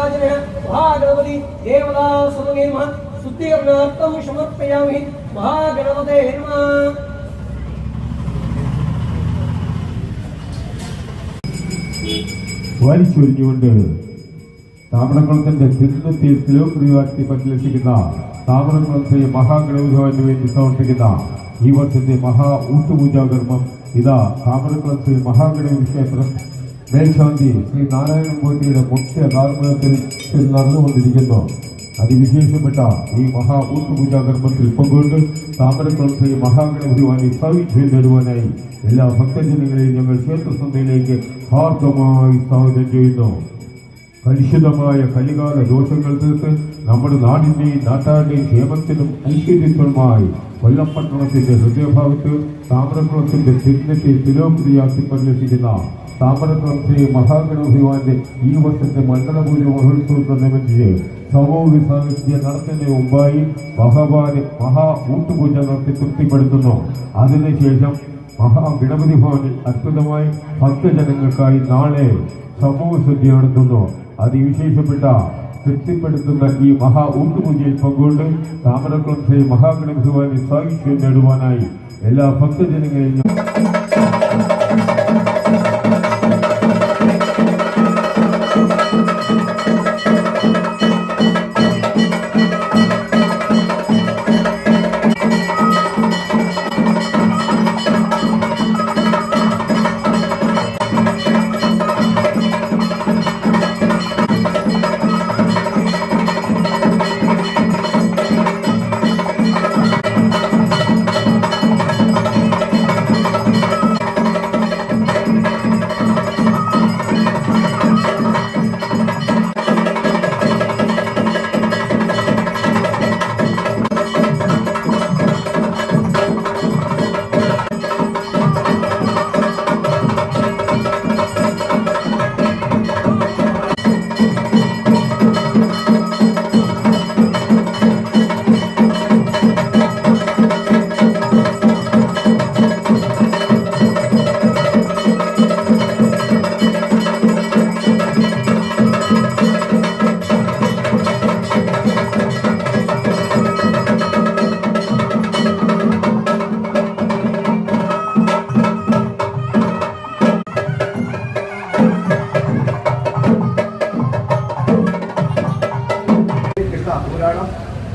नीराजनः महागणपति देवता सर्वे नमः शुद्धीकरणार्थं समर्पयामि महागणपते नमः। വലിച്ചൊരിഞ്ഞുകൊണ്ട് താമരക്കുളത്തിന്റെ തിരുനെത്തിയിൽ തിലോപ്രിയവാഴ്ത്തി പരിലസിക്കുന്ന താമരക്കുളത്തെ മഹാഗണപതി ഭവന് വേണ്ടി സമർപ്പിക്കുന്ന ഈ വർഷത്തെ മഹാ ഊട്ടുപൂജാകർമ്മം ഇതാ താമരക്കുളത്തെ മഹാഗണപതി ക്ഷേത്രം മേൽശാന്തി ശ്രീ നാരായണമൂർത്തിയുടെ മുഖ്യ കാർമ്മികത്തിൽ നടന്നുകൊണ്ടിരിക്കുന്നു. അതിവിശേഷപ്പെട്ട ഈ മഹാ ഊട്ടുപൂജാകർമ്മത്തിൽ പങ്കുകൊണ്ട് താമരക്കുളത്തെ മഹാഗണപതി ഭവനെ സായുജ്യം നേടുവാനായി എല്ലാ ഭക്തജനങ്ങളെയും ഞങ്ങൾ ക്ഷേത്രസഭയിലേക്ക് ഹാർദമായി സ്വാഗതം ചെയ്യുന്നു. കലുഷിതമായ കലികാല ദോഷങ്ങൾ തീർത്ത് നമ്മുടെ നാടിന്റെയും നാട്ടാരുടെയും ക്ഷേമത്തിനും ഐശ്വര്യത്തിനുമായി കൊല്ലം പട്ടണത്തിന്റെ ഹൃദയഭാഗത്ത് താമരക്കുളത്തിന്റെ തിരുനെത്തി തിലോപ്രിയാക്കി പരിലസിക്കുന്ന താമരക്കുളം ശ്രീ മഹാഗണപതി ഭവന്റെ ഈ വർഷത്തെ മണ്ഡലപൂജ മഹോത്സവത്തോടനുബന്ധിച്ച് സമൂഹ സാഹിത്യ നടത്തുന്നതിന് മുമ്പായി മഹാ ഊട്ടുപൂജ നടത്തി തൃപ്തിപ്പെടുത്തുന്നു. അതിനുശേഷം മഹാഗണപതി ഭവനിൽ അത്ഭുതമായി ഭക്തജനങ്ങൾക്കായി നാളെ സമൂഹ സദ്യ നടത്തുന്നു. അതിവിശേഷപ്പെട്ട തൃപ്തിപ്പെടുത്തുന്ന ഈ മഹാ ഊട്ടുപൂജയിൽ പങ്കുകൊണ്ട് താമരക്കുളം ശ്രീ മഹാഗണപതി ഭവനിൽ സായുജ്യം നേടുവാനായി എല്ലാ ഭക്തജനങ്ങളെയും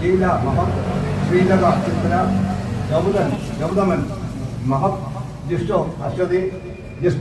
ലീല മഹം ശ്രീലക ചിത്ര ഗൗതമൻ മഹം ജിഷ്ടോ അശ്വതി